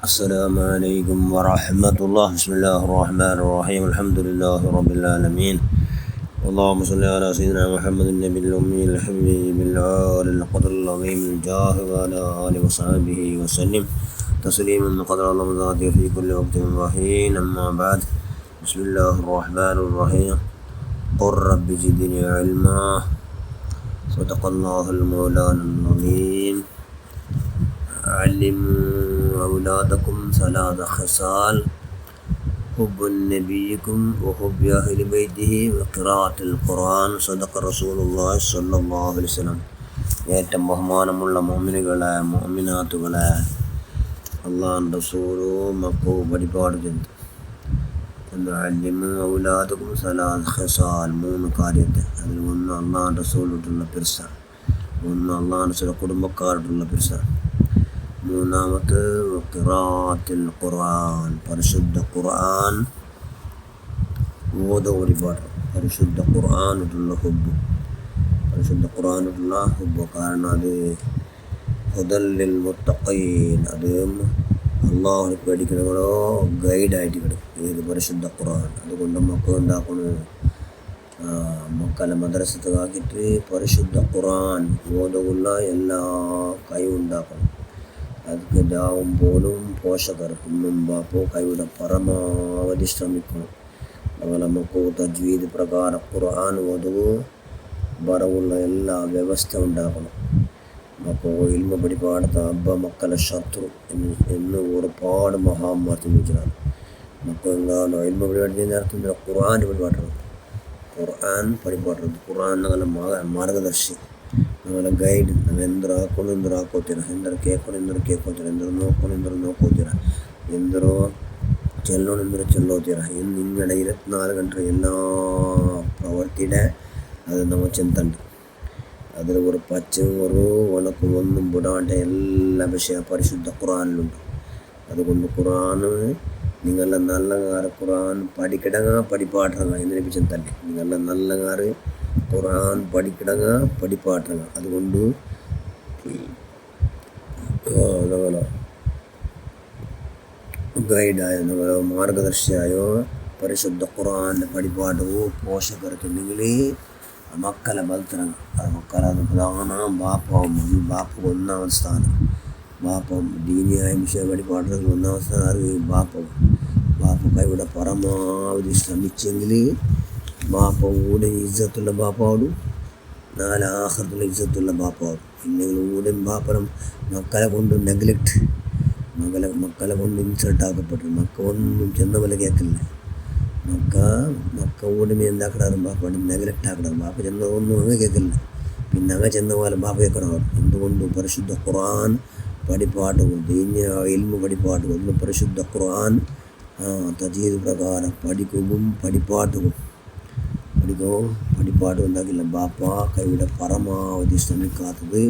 السلام عليكم ورحمة الله. بسم الله الرحمن الرحيم. الحمد لله رب العالمين. اللهم صل على سيدنا محمد النبي الأمي الحبيب العال القدر العظيم الجاه وعلى آله وصحبه وسلم تسليما قدر الله ذاته في كل وقت وحين. أما بعد، بسم الله الرحمن الرحيم. قل رب زدني علما. صدق الله المولانا العظيم. علموا أولادكم ثلاث خصال: حب نبيكم وحب أهل بيته وقراءة القرآن. صدق رسول الله صلى الله عليه وسلم. ഏറ്റവും ബഹുമാനമുള്ള മുഅ്മിനുകളെ മുഅ്മിനാത്തുകളെ, അള്ളാഹുവിൻ്റെ റസൂലും മക്കവും പരിപാടി ചെയ്തു. അല്ലിമു ഔലാദക്കും സലാത്ത് ഖിസാൽ, മൂന്ന് കാര്യത്തെ. അതിൽ ഒന്ന് അള്ളാഹുവിൻ്റെ റസൂലിട്ടുള്ള പിർസാണ്, ഒന്ന് അള്ളാഹുവിൻ്റെ റസൂൽ കുടുംബക്കാരോടുള്ള പിർസാണ്. മൂന്നാമത് ഖിറാഅത്തുൽ ഖുർആൻ, പരിശുദ്ധ ഖുർആൻ ഓത ഒരുപാട്. പരിശുദ്ധ ഖുർആനിട്ടുള്ള ഹുബ്ബ്, പരിശുദ്ധ ഖുർആനിട്ടുള്ള ഹുബ്ബ്. കാരണം അത് ഹുദൽ ലിൽ മുത്തഖീൻ, അത് അള്ളാഹുവിനെ പേടിക്കുന്നവരോ ഗൈഡായിട്ട് കിട്ടും ഏത് പരിശുദ്ധ ഖുർആൻ. അതുകൊണ്ട് മക്കൾ എന്താക്കണം, മക്കളെ മദ്രസത്താക്കിയിട്ട് പരിശുദ്ധ ഖുർആൻ ഓതുള്ള എല്ലാ കഴിവുണ്ടാക്കണം. അതിന് രാവും പോലും പോഷകർ ഉമ്മും ബാപ്പോ കൈയുടെ പരമാവധി ശ്രമിക്കണം. അതുപോലെ നമുക്ക് തജ്വീദ് പ്രകാരം ഖുർആൻ ഓതുവോ ബറവുള്ള എല്ലാ വ്യവസ്ഥ ഉണ്ടാക്കണം. അപ്പോൾ ഇൽമ പിടിപാടത്ത അബ്ബ മക്കളെ ശത്രു എന്ന് ഒരുപാട് മഹാന്മാർ ചിന്തിച്ചതാണ്. മക്കൾ എന്താണോ ഇൽമ പിടിപാട് ചെയ്യുന്ന അർത്ഥം ഖുർആൻ പിടിപാട്ടണം. ഖുർആൻ പരിപാട്ടത്. ഖുർആൻ ഞങ്ങളെ മാർഗദർശി, ഞങ്ങളെ ಗೈಡ್. ನಾವು ಎಂದರು ಹಾಕೋತೀರ, ಎಂದರು ಕೇಳ್ಕೊತೀರ, ಎಂದರು ನೋಡ್ಕೋತೀರ, ಎಂದರು ಚೆಲ್ಲೋತೀರ. ಇನ್ನು ಹಿಂಗಡೆ 24 ಗಂಟೆ ಎಲ್ಲ പ്രവർത്തിയുടെ അത് നമ്മൾ ചെന്തണ്ട്. അതിൽ ഒരു പച്ചയും ഒരു ഉണക്കും ഒന്നും വിടാണ്ട് എല്ലാ വിഷയം പരിശുദ്ധ ഖുർആനിലുണ്ട്. അതുകൊണ്ട് ഖുർആൻ നിങ്ങളുടെ നല്ലകാറ് ഖുർആൻ പഠിക്കിടങ്ങ പഠിപ്പാട്ടങ്ങ എന്ന് ലഭിച്ചും തന്നെ. നിങ്ങളുടെ നല്ലകാറ് ഖുർആൻ പഠിക്കിടങ്ങ പഠിപ്പാട്ടങ്ങ. അതുകൊണ്ട് നമ്മളെ ഗൈഡായോ നമ്മളെ മാർഗദർശിയായോ പരിശുദ്ധ ഖുർആൻ്റെ പഠിപ്പാട്ടവോ പോഷകർക്കുണ്ടെങ്കിൽ മക്കളെ ബലത്തിറങ്ങും. അത് മക്കളെ അത് പ്രധാന ബാപ്പാവും. ബാപ്പ ഒന്നാമത് സ്ഥാനം. ബാപ്പം ദീനിയായ വിഷയ പഠിപ്പാട്ടത്തിൽ ഒന്നാമത് സ്ഥാനം അത് ബാപ്പാവും. ബാപ്പ കൈവിടെ പരമാവധി ശ്രമിച്ചെങ്കിൽ ബാപ്പ കൂടെ ഇജ്ജത്തുള്ള ബാപ്പാവും, നാല് ആഖിറത്തുള്ള ഇജ്ജത്തുള്ള ബാപ്പാവും. ഇല്ലെങ്കിൽ കൂടെ ബാപ്പനം മക്കളെ കൊണ്ട് നെഗ്ലക്റ്റ്, മക്കളെ കൊണ്ട് ഇൻസൾട്ട് ആക്കപ്പെട്ടു. മക്ക ഒന്നും ചെന്ന പോലെ കേൾക്കില്ല. മക്ക കൂടെ എന്താക്കടാറും ബാപ്പാട് നെഗ്ലക്റ്റ് ആക്കടാറും. ബാപ്പ ചെന്ന ഒന്നും അങ്ങ് കേൾക്കില്ല. പിന്നെ അങ്ങ് ചെന്ന പോലെ ബാപ്പ കേൾക്കണമാവും. എന്തുകൊണ്ട് പരിശുദ്ധ ഖുർആൻ പഠിപ്പാട്ടുകൾ, ദീനിയ ഇൽമു പഠിപ്പാട്ടുകൾ. ഒന്ന് പരിശുദ്ധ ഖുർആൻ തജ്വീദ് പ്രകാരം പഠിക്കുകയും പഠിപ്പാട്ടും ഉണ്ടാക്കില്ല. ബാപ്പ കൈയുടെ പരമാവധി ശ്രമിക്കാത്തത്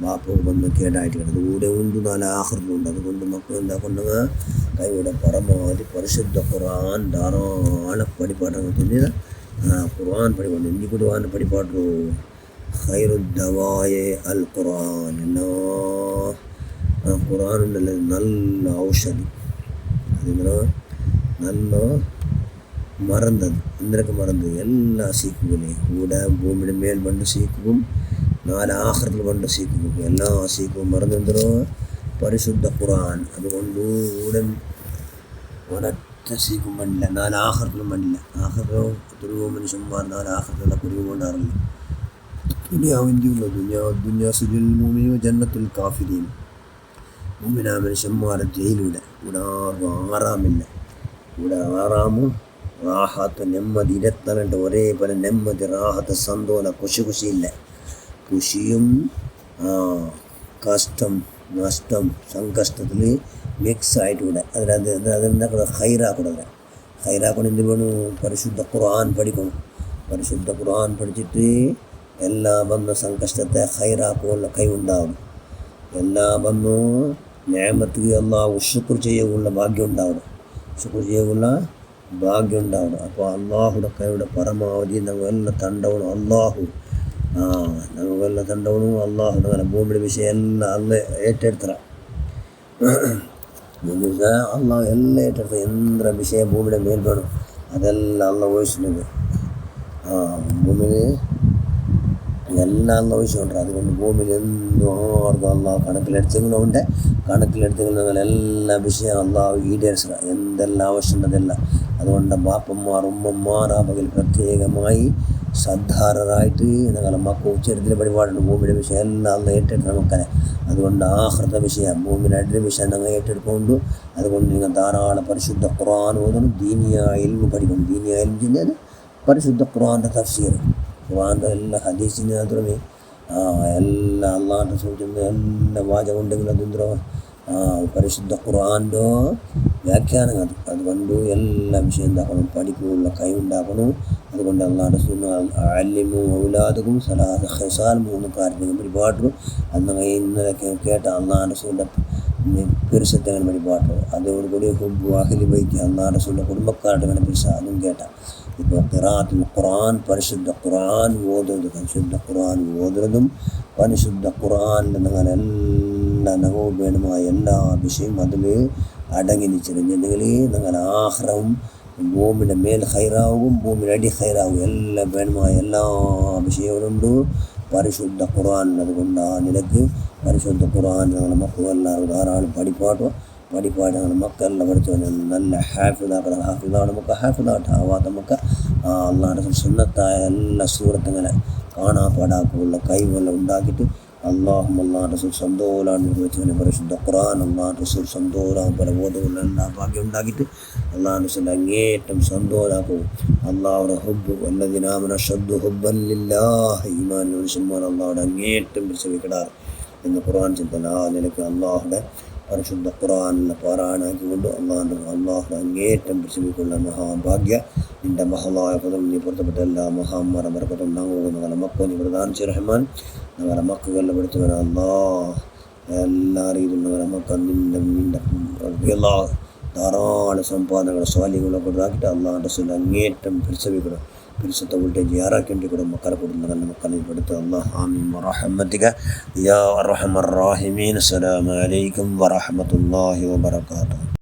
ബാപ്പ വന്ന് കേടായിട്ട് കിടന്നത് കൂടെ ഉണ്ട്, നാല് ആഖിറത്തുണ്ട്. അതുകൊണ്ട് മക്കൾ എന്താക്കൊണ്ടെങ്കിൽ കൈയുടെ പരമാവധി പരിശുദ്ധ ഖുർആൻ ധാരാളം പഠിപ്പാട്ടങ്ങൾ തന്നെ. ഖുർആൻ പഠിപ്പാട്ട് എന്തി ഖുർആൻ പഠിപ്പാട്ടു ഖൈറുദ്ദവായ അൽ ഖുർആൻ. എല്ലാ ഖുർആനുണ്ടല്ലോ നല്ല ഔഷധി. അതിങ്ങനെ നല്ല മറന്നത് എന്തൊക്കെ മറന്നത് എല്ലാ സീക്കുകളെ കൂടെ ഭൂമിയുടെ മേൽ പണ്ട് സീക്കും, നാല് ആഖിറത്തിൽ പണ്ട് സീക്കും, എല്ലാ സീക്കും മറന്നെന്തോ പരിശുദ്ധ ഖുർആൻ. അതുകൊണ്ട് കൂടെ ഒരൊറ്റ സീക്കും പണ്ടില്ല, നാല് ആഖിറത്തിലും പണ്ടില്ല. ആഖിറോ എത്രയോ മനുഷ്യന്മാർ നാല് ആഖിറത്തിലുള്ള കുരുവ് കൊണ്ടാറില്ല. ദുനിയാവിൻ്റെയുള്ള ദുനിയാസുൽ മുഅ്മിനീൻ ജന്നത്തുൽ കാഫിരീൻ. മുഅ്മിനായ മനുഷ്യന്മാരെ ജയിലില്ല. ഇവിടെ ആർക്കും ആറാമില്ല. ഇവിടെ ആറാമും റാഹത്ത് നെമ്മതി 24 ഒരേപോലെ നെമ്മതി റാഹത്ത് സന്തോഷം ಖುಷಿയില്ല. ಖುಷಿയും കഷ്ടം നഷ്ടം സങ്കഷ്ടത്തിൽ മിക്സ് ആയിട്ട് ഇവിടെ അതെന്താ ഹൈറാക്കണം. ഹൈറാക്കണം എന്ത് വേണം? പരിശുദ്ധ ഖുർആൻ പഠിക്കണം. പരിശുദ്ധ ഖുർആൻ പഠിച്ചിട്ട് എല്ലാ വന്ന സങ്കഷ്ടത്തെ ഹൈറാക്കുള്ള കൈവുണ്ടാവും. എല്ലാ വന്നു നിഅമത്ത് അല്ലാഹു ശുക്ർ ചെയ്യുകയുള്ള ഭാഗ്യം ഉണ്ടാവണം. ശുക്ർ ചെയ്യുകയുള്ള ഭാഗ്യം ഉണ്ടാവണം. അപ്പോൾ അള്ളാഹുടെ കൈയുടെ പരമാവധി ഞങ്ങളെല്ലാം തണ്ടവണം. അള്ളാഹു ഞങ്ങളെല്ലാം തണ്ടവണം. അള്ളാഹു ഞങ്ങളെ ഭൂമിയുടെ വിഷയം എല്ലാം അന്ന് ഏറ്റെടുത്തറ. അള്ളാഹ് എല്ലാം ഏറ്റെടുത്ത് എന്ത്ര വിഷയം ഭൂമിയുടെ മേൽ വേണം അതെല്ലാം അള്ളാഹ് ഒഴിച്ചിട്ടുണ്ട്. ഭൂമിയിൽ എല്ലാം അള്ളാഹ് ഒഴിച്ചുകൊണ്ട് അതുകൊണ്ട് ഭൂമിയിൽ എന്തും ആർക്കും അള്ളാഹ് കണക്കിലെടുത്തെങ്കിലുണ്ട്. കണക്കിലെടുത്തെങ്കിലും എല്ലാ വിഷയം അള്ളാഹ് ഈടേറിച്ച എന്തെല്ലാം ആവശ്യമുള്ളതെല്ലാം. അതുകൊണ്ട് ബാപ്പന്മാർ ഉമ്മന്മാർ ആ പകൽ പ്രത്യേകമായി ശ്രദ്ധാരരായിട്ട് ഞങ്ങളെ മക്കൾ ഉച്ചരിത്തിൽ പരിപാടിയുണ്ട്. ഭൂമിയുടെ വിഷയം എല്ലാം അന്ന് ഏറ്റെടുത്ത മക്കളെ. അതുകൊണ്ട് ആഹൃത വിഷയം ഭൂമിയുടെ അടിയ വിഷയം ഞങ്ങൾ ഏറ്റെടുക്കൊണ്ട് അതുകൊണ്ട് നിങ്ങൾ ധാരാളം പരിശുദ്ധ ഖുർആൻ ഓതണം. ദീനിയായ ഇൽമു പഠിക്കണം. ദീനിയായ ഇൽമു ചെയ്യുന്നത് പരിശുദ്ധ ഖുർആൻ്റെ തഫ്സീർ, ഖുർആൻ്റെ എല്ലാ ഹദീസിന് അതുമേ എല്ലാ അള്ളാഹുവിൻ്റെ സൂചന എല്ലാ വാചകം ഉണ്ടെങ്കിൽ അതെന്തോ പരിശുദ്ധ ഖുർആൻ്റെ വ്യാഖ്യാനങ്ങൾ അതുകൊണ്ട് എല്ലാ വിഷയം എന്താക്കണം, പഠിക്കാനുള്ള കഴിവുണ്ടാക്കണം. അതുകൊണ്ട് അള്ളാഹുടെ അല്ലിമു ഔലാദുക്കും സലാത്ത് ഖിസാൽ 3 കാര്യങ്ങൾ പരിപാടി അന്ന് ഇന്നലെ കേട്ട അള്ളാഹുടെ റസൂലിൻ്റെ പിരിസത്തെ പരിപാടി. അതോടുകൂടി ഹുബ്ബു അഹ്ലി ബൈത്തി അള്ളാഹുടെ റസൂലിൻ്റെ കുടുംബക്കാരുടെ അങ്ങനെ പിരിസ അതും കേട്ട. ഇപ്പോൾ ഖിറാഅത്തുൽ ഖുർആൻ പരിശുദ്ധ ഖുർആൻ ഓതുന്നത്, പരിശുദ്ധ ഖുർആൻ ഓതുന്നതും പരിശുദ്ധ ഖുർആനിൽ നിങ്ങൾ എല്ലാ നവോപേണമായ എല്ലാ വിഷയവും അതിൽ അടങ്ങി നിൽച്ചിട്ടുണ്ടെങ്കിൽ നിങ്ങൾ ആഖിറവും ഭൂമിയുടെ മേൽ ഹൈറാവും ഭൂമിയുടെ അടി ഹൈറാവും എല്ലാം വേണമായ എല്ലാ വിഷയങ്ങളുണ്ട് പരിശുദ്ധ ഖുർആൻ. അതുകൊണ്ട് ആ നിലക്ക് പരിശുദ്ധ ഖുർആൻ ഞങ്ങളുടെ മക്കളെല്ലാവരും ധാരാളം പഠിപ്പാട്ട് ഞങ്ങളുടെ മക്കളെല്ലാം പഠിച്ചു നല്ല ഹാഫിദാണ് നമുക്ക് ഹാഫിദാട്ട് ആവാത്ത നമുക്ക് അള്ളാഹുടെ സുന്നത്തായ എല്ലാ സൂറത്തുകളെ കാണാപ്പാടാക്കുള്ള കഴിവെല്ലാം ഉണ്ടാക്കിയിട്ട് അള്ളാഹുടെ റസൂൽ സന്തോലാണ് നിർവഹിച്ചതിനെ പരിശുദ്ധ ഖുർആൻ അള്ളാഹുടെ റസൂൽ സന്തോലാകും പല ബോധമുള്ള എല്ലാ ഭാഗ്യം ഉണ്ടാക്കിയിട്ട് അള്ളാഹുടെ റസൂൽ അങ്ങേറ്റം സന്തോലാക്കും. അള്ളാഹുടെ ഹുബ്ബ് വല്ലദിനാമന ഷദ്ദു ഹുബ്ബൻ ലില്ലാഹ് ഈമാൻ മനുഷ്യന്മാർ അള്ളാഹുടെ അങ്ങേറ്റം പിടിച്ചവിക്കിടാറ് എന്ന് ഖുർആൻ ചിന്തന. ആ നിലയ്ക്ക് അള്ളാഹുടെ പരിശുദ്ധ ഖുർആനിനെ പാരായണാക്കിക്കൊണ്ട് അള്ളാഹുടെ അങ്ങേറ്റം പിടിച്ചവിക്കുള്ള മഹാഭാഗ്യ നിൻ്റെ മഹലായ പദം നീ പുറത്തപ്പെട്ട എല്ലാ മഹാന്മാരെ ബർക്കത്തും ഉണ്ടാകുന്ന ഞങ്ങളുടെ മക്കൾ നീ പ്രധാന റഹ്മാൻ ഞങ്ങളുടെ മക്കളെല്ലാം പഠിച്ചവൻ അള്ളാഹ് എല്ലാ രീതിയിലും ഞങ്ങളുടെ മക്കൾ നിൻ്റെ ധാരാളം സമ്പാദനങ്ങൾ സ്വാലികളൊക്കെ ഉണ്ടാക്കിയിട്ട് അള്ളാഹുടെ റസൂൽ അങ്ങേറ്റം പിടിച്ചവിക്കണം. പിരിസത്തെ വോൾട്ടേജ് യാറാക്കേണ്ടി കൂടെ മക്കളെ കൊടുക്കുന്ന നല്ല മക്കളെ പെടുത്തുക. അല്ലാഹ് ആമീൻ വറഹ്മതിക യാ അർഹമർ റഹീമീൻ. അസ്സലാമു അലൈക്കും വറഹ്മത്തുള്ളാഹി വബറകാതുഹു.